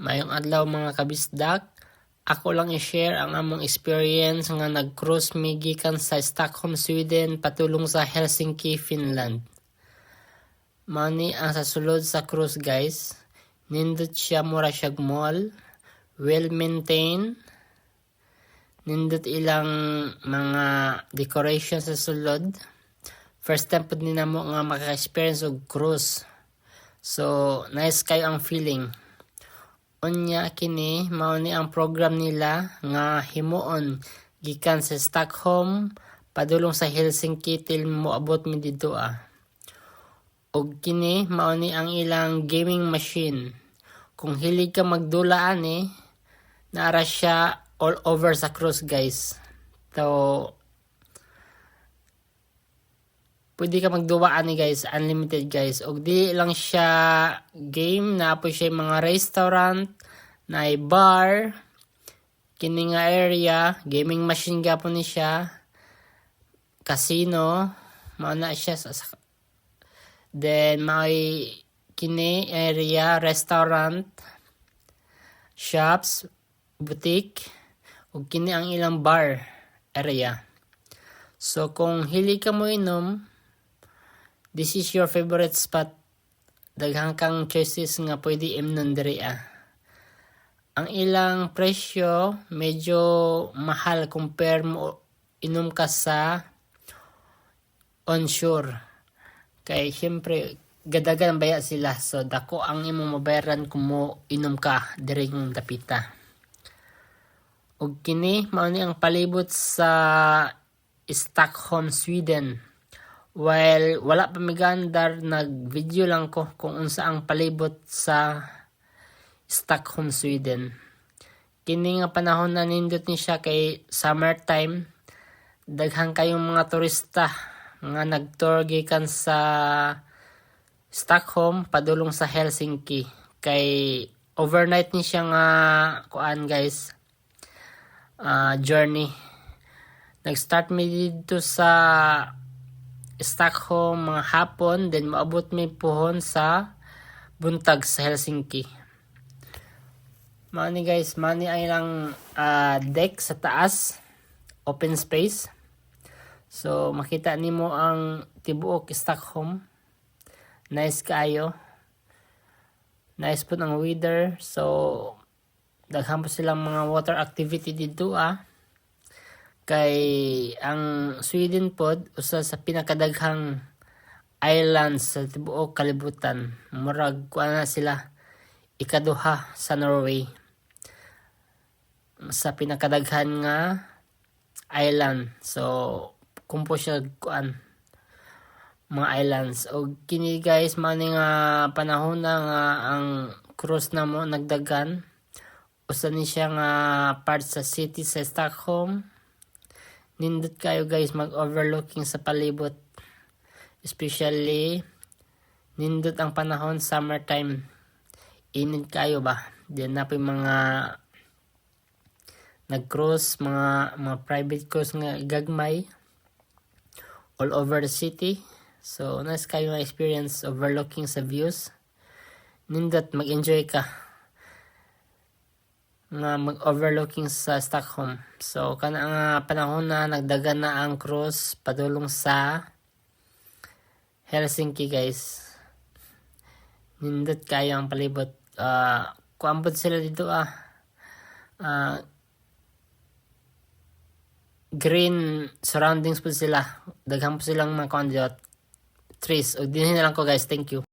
Mayong adlaw mga kabisdak. Ako lang i-share ang among experience nga nag-cruise mi gikan sa Stockholm, Sweden patulong sa Helsinki, Finland. Mani ang sa sulod sa cruise guys. Nindot siya mura siyag mall, well maintained. Nindot ilang mga decoration sa sulod. First time pud ni namo nga maka-experience og cruise. So nice kayo ang feeling. Unya kini mao ni ang program nila nga himuon gikan sa Stockholm padulong sa Helsinki till moabot mi didto Og kini mao ni ang ilang gaming machine. Kung hilig ka magdula ani, naara siya all over sa cruise guys. So pwede ka magduwa ani guys, unlimited guys. Og di lang siya game, na po siya mga restaurant, na bar, kini nga area, gaming machine gapon ni siya, casino, mao na siya then may kini area, restaurant, shops, boutique, ug kini ang ilang bar area. So kung hilig ka mo inom, this is your favorite spot. Daghang kang choices nga pwede imnon diri Ang ilang presyo medyo mahal compare mo inom ka sa onshore. Kay syempre gadagan baya sila, so dako ang imong mabayaran kung mo inom ka diri ng dapita. Og kini mao ni ang palibot sa Stockholm, Sweden. While wala pa migandar, nag-video lang ko kung unsa ang palibot sa Stockholm, Sweden. Kini nga panahon na nindot ni siya kay summertime. Daghang kayong mga turista nga nag-tour gikan sa Stockholm padulong sa Helsinki. Kay overnight ni siya nga kuan guys, journey. Nag-start mi dito sa Stockholm mga hapon, then maabot mi pohon sa buntag sa Helsinki. Mani guys, mani ay lang deck sa taas, open space. So makita nimo ang tibuok Stockholm. Nice kaayo. Nice po ang weather. So daghan po silang mga water activity dito Kay ang Sweden pod usa sa pinakadaghang islands sa tibuok kalibutan. Murag kuan na sila ikaduha sa Norway sa pinakadaghan nga island. So kumpo siya kuan mga islands. Og kini guys mao ni nga panahon na nga ang cruise na mo nagdagan. Usa ni siya nga part sa city sa Stockholm. Nindot kayo guys mag-overlooking sa palibot. Especially nindot ang panahon summertime. Init kayo ba? Diyan na po yung mga nag-cruise, mga private cruise nga gagmay all over the city. So nice kayo nga experience overlooking sa views. Nindot mag-enjoy ka nga mag-overlooking sa Stockholm. So kana nga panahon na nagdagan na ang cruise padulong sa Helsinki guys. Nindot kayo ang palibot. Kuambot sila dito green surroundings po sila. Daghang po silang mga trees. O din na lang ko guys. Thank you.